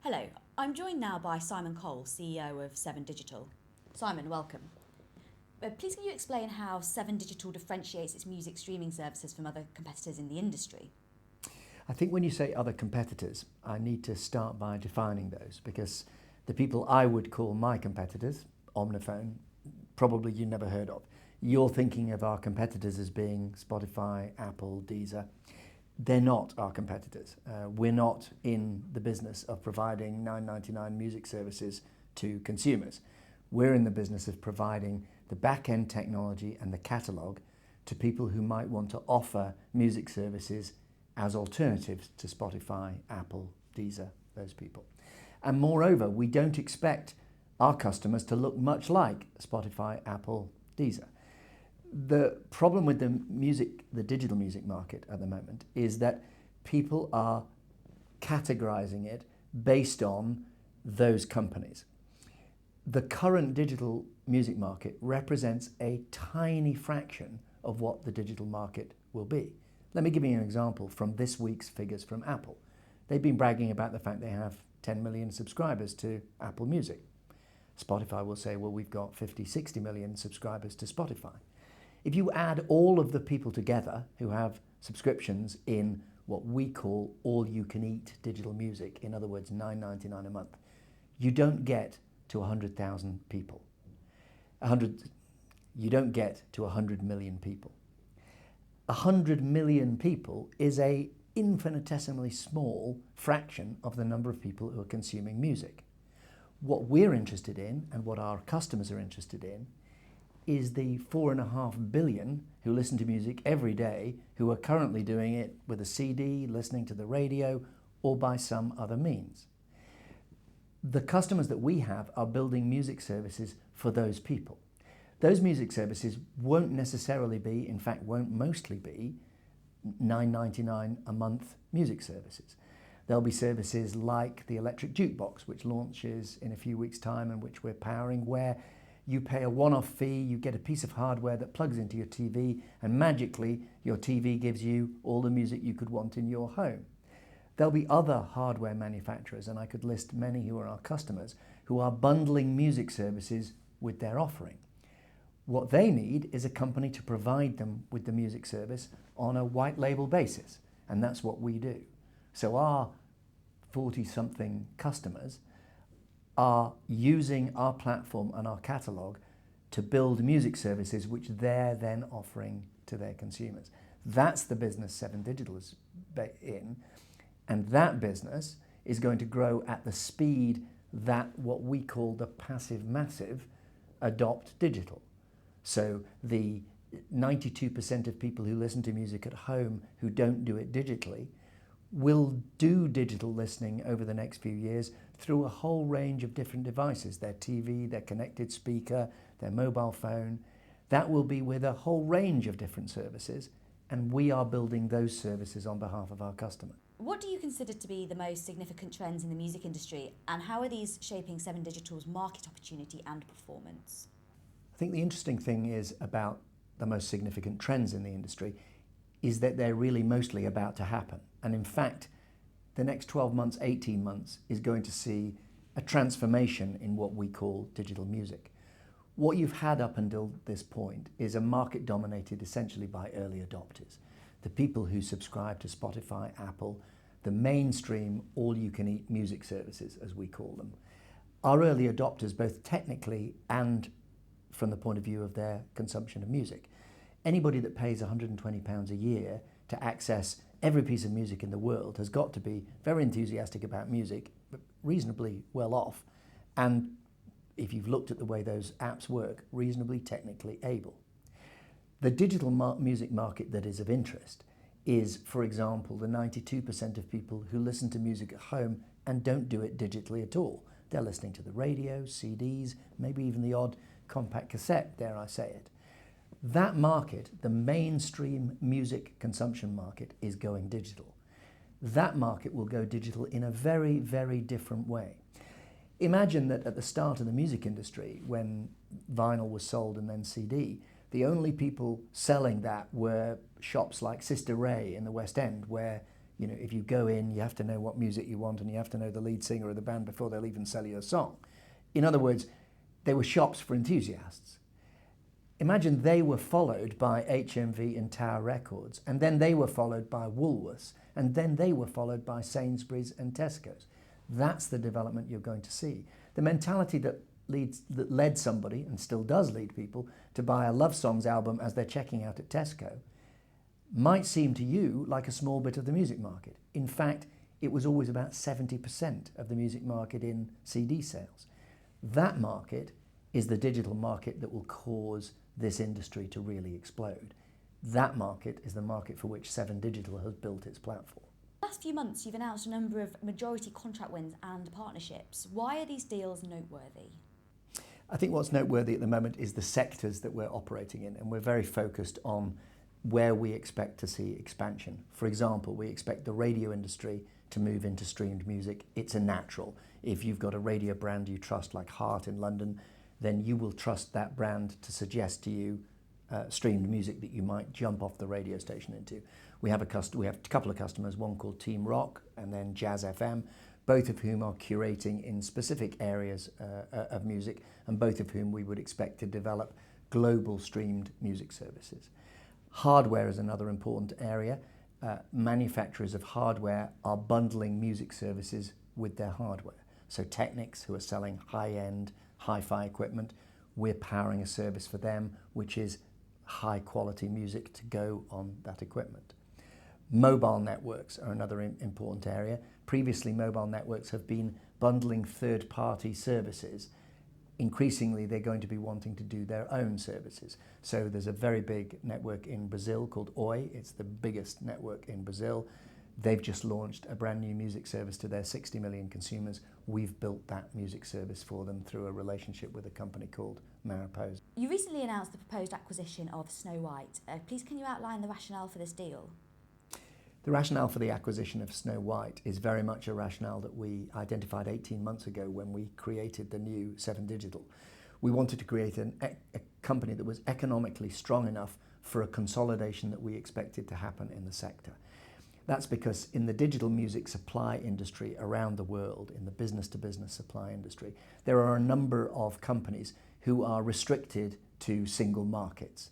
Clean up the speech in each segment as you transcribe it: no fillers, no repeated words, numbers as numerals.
Hello, I'm joined now by Simon Cole, CEO of 7digital. Simon, welcome. Please can you explain how 7digital differentiates its music streaming services from other competitors in the industry? I think when you say other competitors, I need to start by defining those, because the people I would call my competitors, Omniphone, probably you never heard of. You're thinking of our competitors as being Spotify, Apple, Deezer. They're not our competitors. We're not in the business of providing $9.99 music services to consumers. We're in the business of providing the back-end technology and the catalogue to people who might want to offer music services as alternatives to Spotify, Apple, Deezer, those people. And moreover, we don't expect our customers to look much like Spotify, Apple, Deezer. The problem with the digital music market at the moment is that people are categorizing it based on those companies. The current digital music market represents a tiny fraction of what the digital market will be. Let me give you an example from this week's figures from Apple. They've been bragging about the fact they have 10 million subscribers to Apple Music. Spotify will say, well, we've got 50, 60 million subscribers to Spotify. If you add all of the people together who have subscriptions in what we call all-you-can-eat digital music, in other words, $9.99 a month, you don't get to 100,000 people. You don't get to 100 million people. 100 million people is a infinitesimally small fraction of the number of people who are consuming music. What we're interested in, and what our customers are interested in, is the 4.5 billion who listen to music every day, who are currently doing it with a CD, listening to the radio, or by some other means. The customers that we have are building music services for those people. Those music services won't necessarily be, in fact won't mostly be, $9.99 a month music services. There'll be services like the electric jukebox, which launches in a few weeks' time and which we're powering, where you pay a one-off fee, you get a piece of hardware that plugs into your TV, and magically your TV gives you all the music you could want in your home. There'll be other hardware manufacturers, and I could list many who are our customers, who are bundling music services with their offering. What they need is a company to provide them with the music service on a white label basis, and that's what we do. So our 40-something customers are using our platform and our catalogue to build music services which they're then offering to their consumers. That's the business 7digital is in, and that business is going to grow at the speed that what we call the passive massive adopt digital. So the 92% of people who listen to music at home who don't do it digitally will do digital listening over the next few years through a whole range of different devices, their TV, their connected speaker, their mobile phone. That will be with a whole range of different services, and we are building those services on behalf of our customer. What do you consider to be the most significant trends in the music industry, and how are these shaping 7digital's market opportunity and performance? I think the interesting thing is about the most significant trends in the industry is that they're really mostly about to happen. And in fact, the next 12 months, 18 months is going to see a transformation in what we call digital music. What you've had up until this point is a market dominated essentially by early adopters, the people who subscribe to Spotify, Apple, the mainstream all-you-can-eat music services, as we call them, are early adopters both technically and from the point of view of their consumption of music. Anybody that pays £120 a year to access every piece of music in the world has got to be very enthusiastic about music, but reasonably well off, and if you've looked at the way those apps work, reasonably technically able. The digital music market that is of interest is, for example, the 92% of people who listen to music at home and don't do it digitally at all. They're listening to the radio, CDs, maybe even the odd compact cassette, dare I say it. That market, the mainstream music consumption market, is going digital. That market will go digital in a very, very different way. Imagine that at the start of the music industry, when vinyl was sold and then CD, the only people selling that were shops like Sister Ray in the West End, where You know, if you go in, you have to know what music you want and you have to know the lead singer of the band before they'll even sell you a song. In other words, they were shops for enthusiasts. Imagine they were followed by HMV and Tower Records, and then they were followed by Woolworths, and then they were followed by Sainsbury's and Tesco's. That's the development you're going to see. The mentality that led somebody, and still does lead people, to buy a Love Songs album as they're checking out at Tesco might seem to you like a small bit of the music market. In fact, it was always about 70% of the music market in CD sales. That market is the digital market that will cause this industry to really explode. That market is the market for which 7digital has built its platform. In the last few months, you've announced a number of majority contract wins and partnerships. Why are these deals noteworthy? I think what's noteworthy at the moment is the sectors that we're operating in, and we're very focused on where we expect to see expansion. For example, we expect the radio industry to move into streamed music. It's a natural. If you've got a radio brand you trust, like Heart in London, then you will trust that brand to suggest to you streamed music that you might jump off the radio station into. We have a couple of customers, one called Team Rock and then Jazz FM, both of whom are curating in specific areas of music, and both of whom we would expect to develop global streamed music services. Hardware is another important area. Manufacturers of hardware are bundling music services with their hardware. So Technics, who are selling high-end hi-fi equipment, we're powering a service for them which is high-quality music to go on that equipment. Mobile networks are another important area. Previously, mobile networks have been bundling third-party services. Increasingly, they're going to be wanting to do their own services. So there's a very big network in Brazil called Oi. It's the biggest network in Brazil. They've just launched a brand new music service to their 60 million consumers. We've built that music service for them through a relationship with a company called Mariposa. You recently announced the proposed acquisition of Snowite. Please can you outline the rationale for this deal? The rationale for the acquisition of Snowite is very much a rationale that we identified 18 months ago when we created the new 7digital. We wanted to create a company that was economically strong enough for a consolidation that we expected to happen in the sector. That's because in the digital music supply industry around the world, in the business-to-business supply industry, there are a number of companies who are restricted to single markets.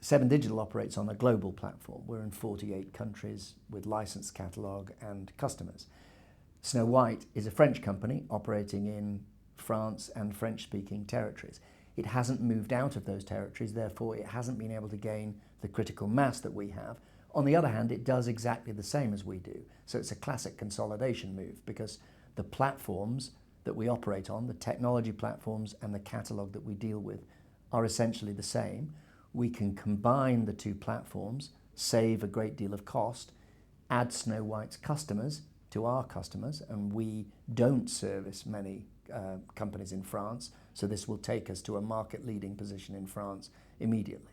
7digital operates on a global platform. We're in 48 countries with licensed catalogue and customers. Snowite is a French company operating in France and French-speaking territories. It hasn't moved out of those territories, therefore it hasn't been able to gain the critical mass that we have. On the other hand, it does exactly the same as we do. So it's a classic consolidation move because the platforms that we operate on, the technology platforms and the catalogue that we deal with, are essentially the same. We can combine the two platforms, save a great deal of cost, add Snowite's customers to our customers, and we don't service many companies in France, so this will take us to a market-leading position in France immediately.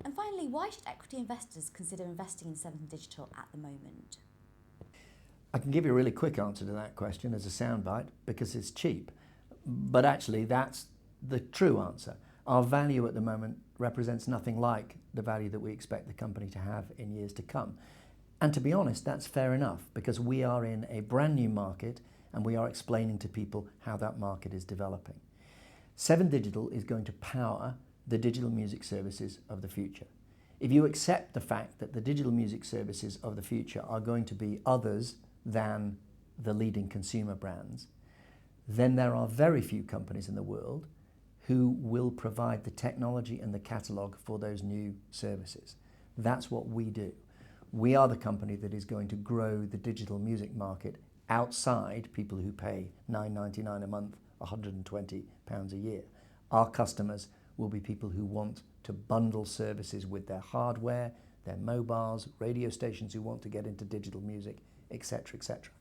And finally, why should equity investors consider investing in 7digital at the moment? I can give you a really quick answer to that question as a soundbite because it's cheap, but actually that's the true answer. Our value at the moment represents nothing like the value that we expect the company to have in years to come. And to be honest, that's fair enough because we are in a brand new market and we are explaining to people how that market is developing. 7digital is going to power the digital music services of the future. If you accept the fact that the digital music services of the future are going to be others than the leading consumer brands, then there are very few companies in the world who will provide the technology and the catalogue for those new services. That's what we do. We are the company that is going to grow the digital music market outside people who pay $9.99 a month, £120 a year. Our customers will be people who want to bundle services with their hardware, their mobiles, radio stations who want to get into digital music, etc., etc.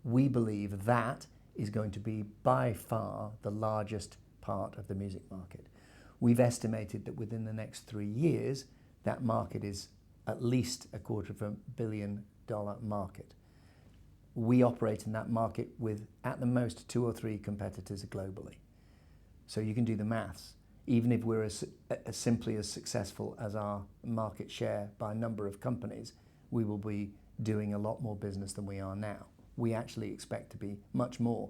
We believe that is going to be by far the largest part of the music market. We've estimated that within the next 3 years, that market is at least $250 million market. We operate in that market with, at the most, 2 or 3 competitors globally. So you can do the maths. Even if we're simply as successful as our market share by number of companies, we will be doing a lot more business than we are now. We actually expect to be much more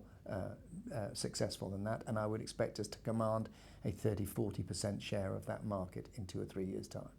successful than that, and I would expect us to command a 30-40% share of that market in 2 or 3 years' time.